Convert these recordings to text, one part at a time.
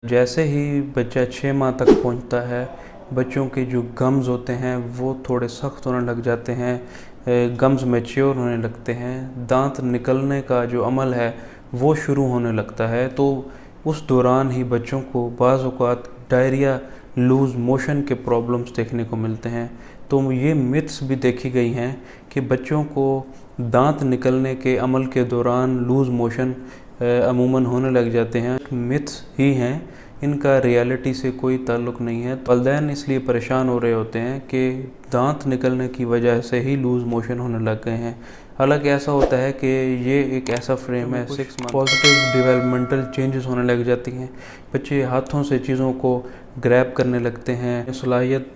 जैसे ही बच्चा 6 माह तक पहुंचता है, बच्चों के जो गम्स होते हैं वो थोड़े सख्त होने लग जाते हैं, गम्स मैच्योर होने लगते हैं, दांत निकलने का जो अमल है वो शुरू होने लगता है। तो उस दौरान ही बच्चों को बाज़ औक़ात डायरिया, लूज़ मोशन के प्रॉब्लम्स देखने को मिलते हैं। तो ये मिथ्स भी देखी गई हैं कि बच्चों को दांत निकलने के अमल के दौरान लूज़ मोशन अमूमन होने लग जाते हैं। मिथ्स ही हैं, इनका रियलिटी से कोई ताल्लुक़ नहीं है। वालिदैन इसलिए परेशान हो रहे होते हैं कि दांत निकलने की वजह से ही लूज़ मोशन होने लग गए हैं। हालांकि ऐसा होता है कि ये एक ऐसा फ्रेम है, 6 मंथ पॉजिटिव डेवलपमेंटल चेंजेस होने लग जाती हैं। बच्चे हाथों से चीज़ों को ग्रैब करने लगते हैं, सलाहियत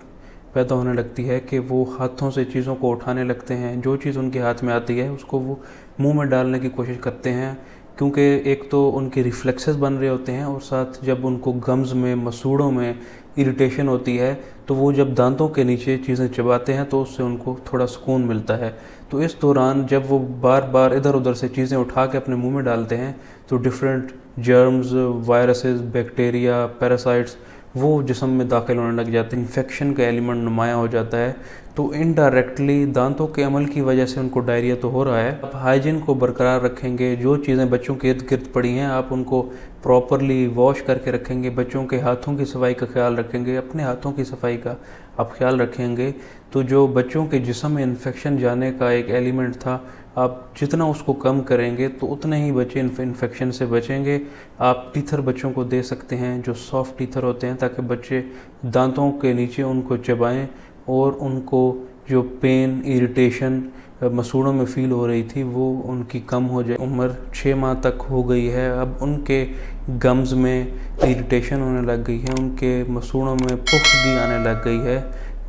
पैदा होने लगती है कि वो हाथों से चीज़ों को उठाने लगते हैं। जो चीज़ उनके हाथ में आती है उसको वो मुंह में डालने की कोशिश करते हैं, क्योंकि एक तो उनके रिफ्लेक्सेस बन रहे होते हैं और साथ जब उनको गम्स में, मसूड़ों में इरिटेशन होती है तो वो जब दांतों के नीचे चीज़ें चबाते हैं तो उससे उनको थोड़ा सुकून मिलता है। तो इस दौरान जब वो बार बार इधर उधर से चीज़ें उठा के अपने मुंह में डालते हैं तो different germs, viruses, bacteria, parasites वो जिस्म में दाखिल होने लग जाते हैं। इन्फेक्शन का एलिमेंट नुमाया हो जाता है। तो इनडायरेक्टली दांतों के अमल की वजह से उनको डायरिया तो हो रहा है। आप हाइजीन को बरकरार रखेंगे, जो चीज़ें बच्चों के इर्द गिर्द पड़ी हैं आप उनको प्रॉपरली वॉश करके रखेंगे, बच्चों के हाथों की सफाई का ख्याल रखेंगे, अपने हाथों की सफाई का आप ख्याल रखेंगे, तो जो बच्चों के जिस्म में इन्फेक्शन जाने का एक एलिमेंट था, आप जितना उसको कम करेंगे तो उतने ही बच्चे इन्फेक्शन से बचेंगे। आप टीथर बच्चों को दे सकते हैं जो सॉफ्ट टीथर होते हैं, ताकि बच्चे दांतों के नीचे उनको चबाएं और उनको जो पेन, इरिटेशन मसूड़ों में फ़ील हो रही थी वो उनकी कम हो जाए। उम्र 6 माह तक हो गई है, अब उनके गम्स में इरिटेशन होने लग गई है, उनके मसूड़ों में पुख्तगी आने लग गई है,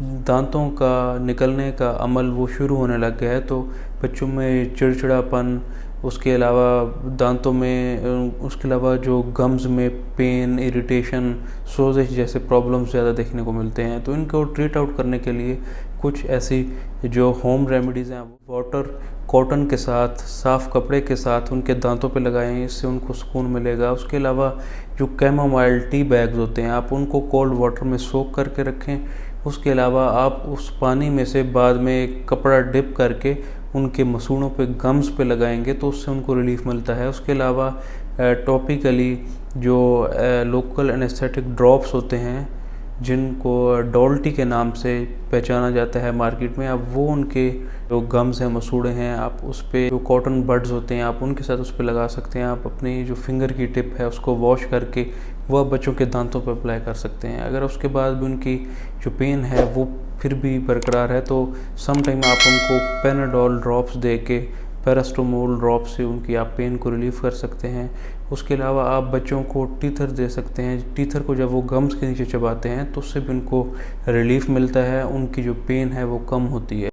दांतों का निकलने का अमल वो शुरू होने लग गया है। तो बच्चों में चिड़चिड़ापन, उसके अलावा दांतों में, उसके अलावा जो गम्स में पेन, इरिटेशन, सोजिश जैसे प्रॉब्लम्स ज़्यादा देखने को मिलते हैं। तो इनको ट्रीट आउट करने के लिए कुछ ऐसी जो होम रेमेडीज़ हैं, वाटर कॉटन के साथ, साफ़ कपड़े के साथ उनके दांतों पे लगाएं, इससे उनको सुकून मिलेगा। उसके अलावा जो कैमोमाइल टी बैग्स होते हैं आप उनको कोल्ड वाटर में सोक करके रखें। उसके अलावा आप उस पानी में से बाद में कपड़ा डिप करके उनके मसूड़ों पे, गम्स पे लगाएंगे तो उससे उनको रिलीफ मिलता है। उसके अलावा टॉपिकली जो लोकल एनेस्थेटिक ड्रॉप्स होते हैं जिनको डोल्टी के नाम से पहचाना जाता है मार्केट में, अब वो उनके जो गम्स हैं, मसूड़े हैं, आप उस पर जो कॉटन बड्स होते हैं आप उनके साथ उस पर लगा सकते हैं। आप अपनी जो फिंगर की टिप है उसको वॉश करके वो आप बच्चों के दांतों पर अप्लाई कर सकते हैं। अगर उसके बाद भी उनकी जो पेन है वो फिर भी बरकरार है तो सम टाइम आप उनको पेनाडोल ड्रॉप्स दे के, पैरास्टामोल ड्रॉप से उनकी आप पेन को रिलीफ़ कर सकते हैं। उसके अलावा आप बच्चों को टीथर दे सकते हैं। टीथर को जब वो गम्स के नीचे चबाते हैं तो उससे भी उनको रिलीफ़ मिलता है, उनकी जो पेन है वो कम होती है।